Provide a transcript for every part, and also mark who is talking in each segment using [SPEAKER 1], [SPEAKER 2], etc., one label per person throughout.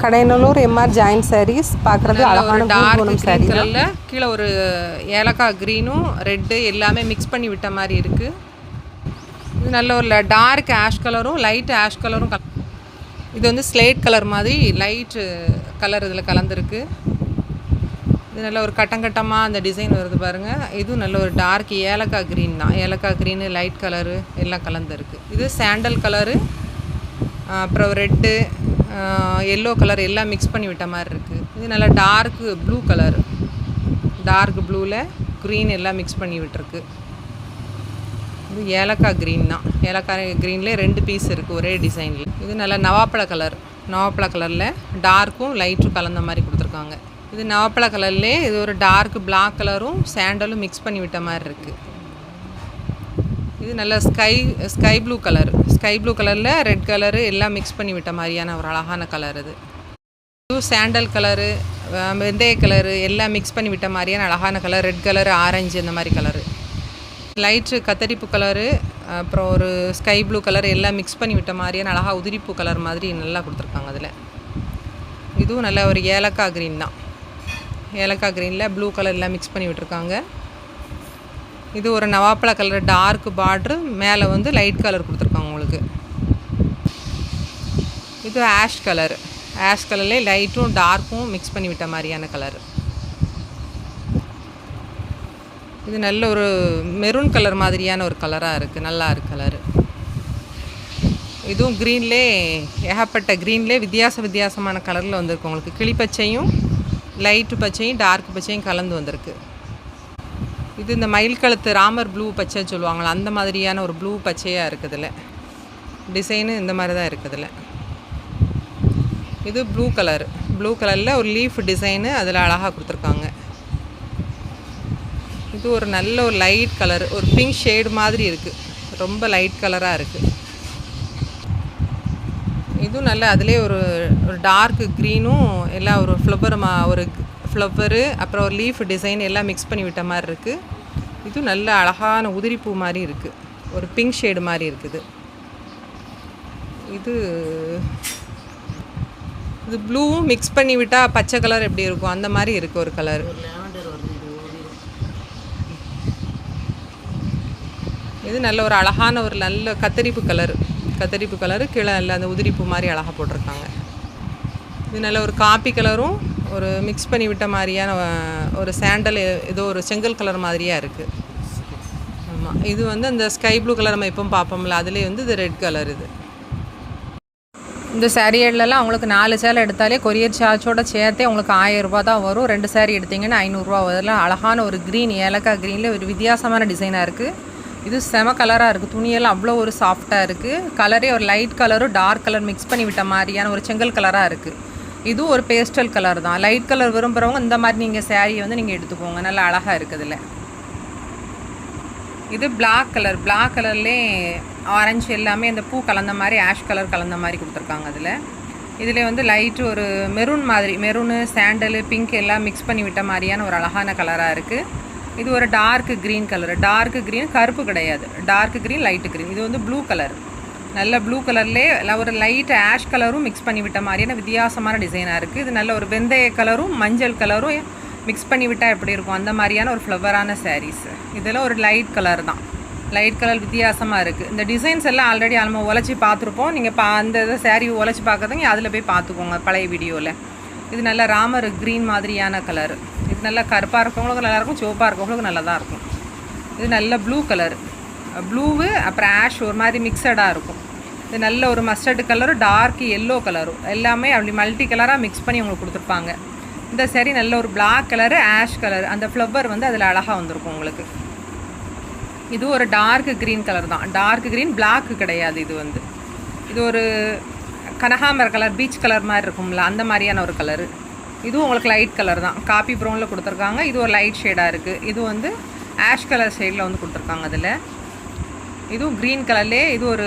[SPEAKER 1] Kadayanallur MR joint saris பார்க்குறது அழகான
[SPEAKER 2] dark green கலரில் கீழே ஒரு ஏலக்காய் க்ரீனும் ரெட்டு எல்லாமே மிக்ஸ் பண்ணி விட்ட மாதிரி இருக்குது. இது நல்ல ஒரு டார்க் ஆஷ் கலரும் லைட் ஆஷ் கலரும் இது வந்து ஸ்லேட் கலர் மாதிரி லைட்டு கலர் இதில் கலந்துருக்கு. இது நல்ல ஒரு கட்டமாக அந்த டிசைன் வருது பாருங்கள். இதுவும் நல்ல ஒரு டார்க் ஏலக்காய் க்ரீன் தான். ஏலக்காய் க்ரீனு லைட் கலரு எல்லாம் கலந்துருக்கு. இது சாண்டல் கலரு, அப்புறம் ரெட்டு, எல்லோ கலர் எல்லாம் மிக்ஸ் பண்ணி விட்ட மாதிரி இருக்குது. இது நல்லா டார்க் ப்ளூ கலர், டார்க் ப்ளூவில் க்ரீன் எல்லாம் மிக்ஸ் பண்ணி விட்டுருக்கு. இது ஏலக்காய் க்ரீன் தான். ஏலக்காய் க்ரீன்லேயே 2 பீஸ் இருக்குது ஒரே டிசைனில். இது நல்லா நவாப்பழ கலரில் டார்க்கும் லைட்டும் கலந்த மாதிரி கொடுத்துருக்காங்க. இது நவாப்பழ கலர்லேயே இது ஒரு டார்க் பிளாக் கலரும் சாண்டலும் மிக்ஸ் பண்ணி விட்ட மாதிரி இருக்குது. இது நல்ல ஸ்கை ப்ளூ கலரில் ரெட் கலரு எல்லாம் மிக்ஸ் பண்ணி விட்ட மாதிரியான ஒரு அழகான கலர். இது சாண்டல் கலரு, வெந்தய கலரு எல்லாம் மிக்ஸ் பண்ணி விட்ட மாதிரியான அழகான கலர். ரெட் கலரு, ஆரஞ்சு இந்த மாதிரி கலரு. லைட்டு கத்தரிப்பு கலரு, அப்புறம் ஒரு ஸ்கை ப்ளூ கலர் எல்லாம் மிக்ஸ் பண்ணி விட்ட மாதிரியான அழகாக உதிரிப்பூ கலர் மாதிரி நல்லா கொடுத்துருக்காங்க அதில். இதுவும் நல்ல ஒரு ஏலக்காய் க்ரீன் தான். ஏலக்காய் க்ரீனில் ப்ளூ கலர் எல்லாம் மிக்ஸ் பண்ணி விட்டுருக்காங்க. இது ஒரு நவாப்பழ கலர் டார்க் பார்ட்ரு, மேலே வந்து லைட் கலர் கொடுத்துருக்காங்க உங்களுக்கு. இது ஆஷ் கலர்லேயே லைட்டும் டார்க்கும் மிக்ஸ் பண்ணி விட்ட மாதிரியான கலர். இது நல்ல ஒரு மெரூன் கலர் மாதிரியான ஒரு கலராக இருக்குது. நல்லா இருக்குது கலரு. இதுவும் க்ரீன்லே ஏகப்பட்ட க்ரீன்லே வித்தியாசமான கலரில் வந்திருக்கு உங்களுக்கு. கிளிப்பச்சையும் லைட்டு பச்சையும் டார்க் பச்சையும் கலந்து வந்திருக்கு. இது இந்த மயில் கழுத்து ராமர் ப்ளூ பச்சை சொல்லுவாங்களா, அந்த மாதிரியான ஒரு ப்ளூ பச்சையாக இருக்குதுல. டிசைனு இந்த மாதிரி தான் இருக்குதுல. இது ப்ளூ கலரில் ஒரு லீஃப் டிசைனு அதில் அழகாக கொடுத்துருக்காங்க. இது ஒரு நல்ல ஒரு லைட் கலர், ஒரு பிங்க் ஷேடு மாதிரி இருக்குது. ரொம்ப லைட் கலராக இருக்குது. இதுவும் நல்ல அதிலே ஒரு டார்க் க்ரீனும் எல்லாம் ஒரு ஃப்ளவரு அப்புறம் ஒரு லீஃப் டிசைன் எல்லாம் மிக்ஸ் பண்ணி விட்ட மாதிரி இருக்குது. இதுவும் நல்ல அழகான உதிரிப்பூ மாதிரி இருக்குது. ஒரு பிங்க் ஷேடு மாதிரி இருக்குது. இது ப்ளூவும் மிக்ஸ் பண்ணி விட்டால் பச்சை கலர் எப்படி இருக்கும் அந்த மாதிரி இருக்குது ஒரு கலர். இது நல்ல ஒரு அழகான ஒரு நல்ல கத்தரிப்பு கலரு கீழே நல்ல அந்த உதிரிப்பூ மாதிரி அழகாக போட்டிருக்காங்க. இது நல்ல ஒரு காப்பி கலரும் ஒரு மிக்ஸ் பண்ணி விட்ட மாதிரியான ஒரு சாண்டல், ஏதோ ஒரு செங்கல் கலர் மாதிரியாக இருக்குது. ஆமாம், இது வந்து அந்த ஸ்கை ப்ளூ கலர் நம்ம எப்பவும் பார்ப்போம்ல, அதுலேயே வந்து இது ரெட் கலர். இந்த சேரீலலாம் உங்களுக்கு 4 சேலை எடுத்தாலே கொரியர் சார்ஜோட சேர்த்தே உங்களுக்கு 1000 ரூபா தான் வரும். 2 சேரீ எடுத்திங்கன்னா 500 ரூபா வரும். அழகான ஒரு க்ரீன், ஏலக்காய் க்ரீனில் ஒரு வித்தியாசமான டிசைனாக இருக்குது. இது செம கலராக இருக்குது. துணியெல்லாம் அவ்வளோ ஒரு சாஃப்டாக இருக்குது. கலரே ஒரு லைட் கலரும் டார்க் கலர் மிக்ஸ் பண்ணி விட்ட மாதிரியான ஒரு செங்கல் கலராக இருக்குது. இதுவும் ஒரு பேஸ்டல் கலர் தான். லைட் கலர் விரும்புகிறவங்க இந்த மாதிரி நீங்கள் சேரீ வந்து நீங்கள் எடுத்துக்கோங்க. நல்லா அழகாக இருக்குதுல்ல. இது பிளாக் கலர்லேயே ஆரஞ்சு எல்லாமே அந்த பூ கலந்த மாதிரி ஆஷ் கலர் கலந்த மாதிரி கொடுத்துருக்காங்க இதில் வந்து லைட்டு ஒரு மெரூனு சாண்டலு பிங்க் எல்லாம் மிக்ஸ் பண்ணி விட்ட மாதிரியான ஒரு அழகான கலராக இருக்குது. இது ஒரு டார்க் க்ரீன் கருப்பு கிடையாது, டார்க் க்ரீன் லைட்டு க்ரீன். இது வந்து ப்ளூ கலர், நல்ல ப்ளூ கலர்லேயே ஒரு லைட் ஆஷ் கலரும் மிக்ஸ் பண்ணி விட்ட மாதிரியான வித்தியாசமான டிசைனாக இருக்குது. இது நல்ல ஒரு வெந்தய கலரும் மஞ்சள் கலரும் மிக்ஸ் பண்ணி விட்டால் எப்படி இருக்கும் அந்த மாதிரியான ஒரு ஃப்ளவரான சாரீஸ். இதெல்லாம் ஒரு லைட் கலர் தான். லைட் கலர் வித்தியாசமாக இருக்குது. இந்த டிசைன்ஸ் எல்லாம் ஆல்ரெடி நம்ம உழைச்சி பார்த்துருப்போம். நீங்கள் அந்த சாரீ உழைச்சி பார்க்குறதுங்க அதில் போய் பார்த்துக்கோங்க பழைய வீடியோவில். இது நல்ல ராமர் க்ரீன் மாதிரியான கலர். இது நல்லா கருப்பாக இருக்கவங்களுக்கு நல்லாயிருக்கும், சிவப்பாக இருக்கவங்களுக்கு நல்லா தான் இருக்கும். இது நல்ல ப்ளூ கலர், ப்ளூவு அப்புறம் ஆஷ் ஒரு மாதிரி மிக்சடாக இருக்கும். இது நல்ல ஒரு மஸ்டர்டு கலரும் டார்க் எல்லோ கலரும் எல்லாமே அப்படி மல்டி கலராக மிக்ஸ் பண்ணி உங்களுக்கு கொடுத்துருப்பாங்க. இந்த சரி நல்ல ஒரு பிளாக் கலரு ஆஷ் கலர், அந்த ஃப்ளவர் வந்து அதில் அழகாக வந்திருக்கும் உங்களுக்கு. இது ஒரு டார்க் க்ரீன் கலர் தான். டார்க் க்ரீன் பிளாக் கிடையாது. இது ஒரு கனகாம்பர கலர், பீச் கலர் மாதிரி இருக்கும்ல, அந்த மாதிரியான ஒரு கலரு. இதுவும் உங்களுக்கு லைட் கலர் தான். காப்பி ப்ரௌனில் கொடுத்துருக்காங்க. இது ஒரு லைட் ஷேடாக இருக்குது. இது வந்து ஆஷ் கலர் ஷேடில் வந்து கொடுத்துருக்காங்க அதில். இதுவும் க்ரீன் கலர்லேயே இது ஒரு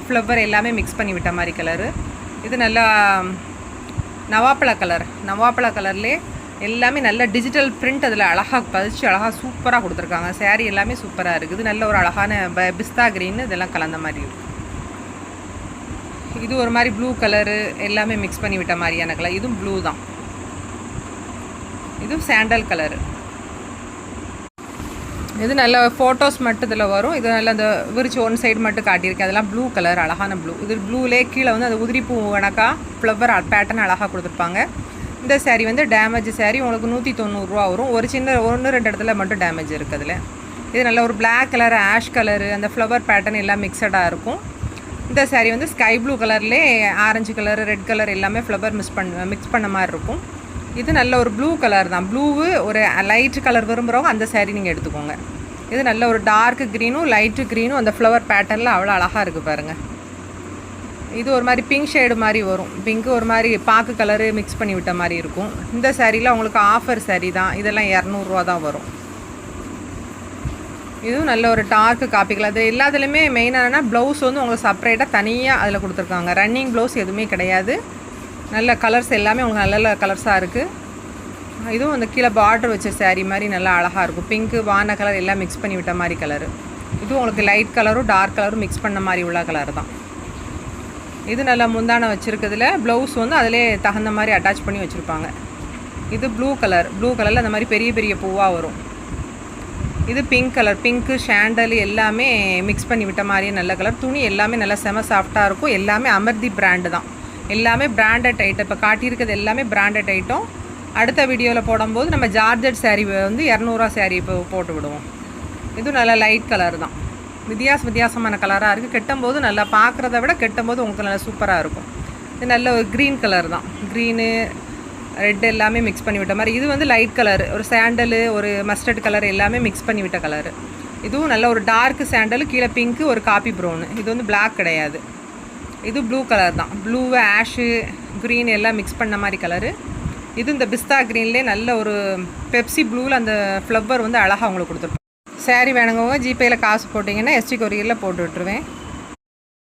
[SPEAKER 2] ஃப்ளவர் எல்லாமே மிக்ஸ் பண்ணி விட்ட மாதிரி கலரு. இது நல்லா நவாப்பழ கலர்லேயே எல்லாமே நல்ல டிஜிட்டல் பிரிண்ட் அதில் அழகாக பதிச்சு அழகாக சூப்பராக கொடுத்துருக்காங்க. சாரீ எல்லாமே சூப்பராக இருக்குது. நல்ல ஒரு அழகான பிஸ்தா க்ரீன் இதெல்லாம் கலந்த மாதிரி இருக்குது. இது ஒரு மாதிரி ப்ளூ கலரு எல்லாமே மிக்ஸ் பண்ணி விட்ட மாதிரியான கலர். இதுவும் ப்ளூ தான். இதுவும் சாண்டல் கலரு. இது நல்ல ஃபோட்டோஸ் மட்டும் இதில் வரும். இது நல்ல அந்த விரிச்சு ஒன் சைடு மட்டும் காட்டியிருக்கேன். அதெல்லாம் ப்ளூ கலர், அழகான ப்ளூ. இது ப்ளூலே கீழே வந்து அந்த உதிரிப்பூ கணக்கா ஃப்ளவர் பேட்டர்ன் அழகாக கொடுத்துருப்பாங்க. இந்த சேரீ வந்து டேமேஜ் சேரீ, உங்களுக்கு 190 வரும். ஒரு சின்ன 1-2 இடத்துல மட்டும் டேமேஜ் இருக்குது அதில். இது நல்ல ஒரு பிளாக் கலர், ஆஷ் கலரு, அந்த ஃப்ளவர் பேட்டர்ன் எல்லாம் மிக்சடாக இருக்கும். இந்த சேரீ வந்து ஸ்கை ப்ளூ கலர்லேயே ஆரஞ்சு கலர், ரெட் கலர் எல்லாமே ஃப்ளவர் மிக்ஸ் பண்ண மாதிரி இருக்கும். இது நல்ல ஒரு ப்ளூ கலர் தான். ப்ளூவு ஒரு லைட் கலர் விரும்புகிறவங்க அந்த சேரீ நீங்கள் எடுத்துக்கோங்க. இது நல்ல ஒரு டார்க் க்ரீனும் லைட்டு க்ரீனும் அந்த ஃப்ளவர் பேட்டர்னில் அவ்வளோ அழகாக இருக்குது பாருங்கள். இது ஒரு மாதிரி பிங்க் ஷேடு மாதிரி வரும். பிங்க்கு ஒரு மாதிரி பாக்கு கலரு மிக்ஸ் பண்ணி விட்ட மாதிரி இருக்கும். இந்த சேரீயில் உங்களுக்கு ஆஃபர் சேரீ தான். இதெல்லாம் 200 தான் வரும். இதுவும் நல்ல ஒரு டார்க்கு காப்பி கலர். அது எல்லாத்துலேயுமே மெயினான ப்ளவுஸ் வந்து உங்களுக்கு செப்பரேட்டாக தனியாக அதில் கொடுத்துருக்காங்க. ரன்னிங் ப்ளவுஸ் எதுவுமே கிடையாது. நல்ல கலர்ஸ் எல்லாமே உங்களுக்கு நல்ல கலர்ஸாக இருக்குது. இதுவும் அந்த கீழே பார்டர் வச்ச சேரீ மாதிரி நல்லா அழகாக இருக்கும். பிங்க்கு, வான கலர் எல்லாம் மிக்ஸ் பண்ணி விட்ட மாதிரி கலரு. இதுவும் உங்களுக்கு லைட் கலரும் டார்க் கலரும் மிக்ஸ் பண்ண மாதிரி உள்ள கலர் தான். இது நல்லா முந்தானை வச்சுருக்கிறதுல ப்ளவுஸ் வந்து அதிலே தகுந்த மாதிரி அட்டாச் பண்ணி வச்சுருப்பாங்க. இது ப்ளூ கலர். ப்ளூ கலரில் அந்த மாதிரி பெரிய பெரிய பூவாக வரும். இது பிங்க் கலர். பிங்க்கு, சாண்டல் எல்லாமே மிக்ஸ் பண்ணி விட்ட மாதிரியே நல்ல கலர். துணி எல்லாமே நல்லா செம சாஃப்டாக இருக்கும். எல்லாமே அமர்தி பிராண்டு தான். எல்லாமே பிராண்டட் ஐட்டம். இப்போ காட்டியிருக்கிறது எல்லாமே பிராண்டட் ஐட்டம். அடுத்த வீடியோவில் போடும்போது நம்ம ஜார்ஜட் சேரீ வந்து 200 சேரீ இப்போ போட்டு விடுவோம். இதுவும் நல்லா லைட் கலர் தான். வித்தியாசமான கலராக இருக்குது. கெட்டும்போது நல்லா பார்க்குறத விட கெட்டும்போது உங்களுக்கு நல்லா சூப்பராக இருக்கும். இது நல்ல ஒரு க்ரீன் கலர் தான். க்ரீனு, ரெட் எல்லாமே மிக்ஸ் பண்ணி விட்ட மாதிரி. இது வந்து லைட் கலர், ஒரு சாண்டலு, ஒரு மஸ்டர்ட் கலர் எல்லாமே மிக்ஸ் பண்ணி விட்ட கலரு. இதுவும் நல்ல ஒரு டார்க் சாண்டலு, கீழே பிங்க்கு, ஒரு காப்பி ப்ரௌனு. இது வந்து பிளாக் கிடையாது. இது ப்ளூ கலர் தான். ப்ளூ, ஆஷு, க்ரீன் எல்லாம் மிக்ஸ் பண்ண மாதிரி கலரு. இது இந்த பிஸ்தா க்ரீன்லேயே நல்ல ஒரு பெப்சி ப்ளூவில் அந்த ஃப்ளவர் வந்து அழகாக உங்களுக்கு கொடுத்துருப்பேன். சேரீ வேணுங்கவங்க ஜிபேயில் காசு போட்டிங்கன்னா எஸ்டி கொரியரில் போட்டு விட்டுருவேன்.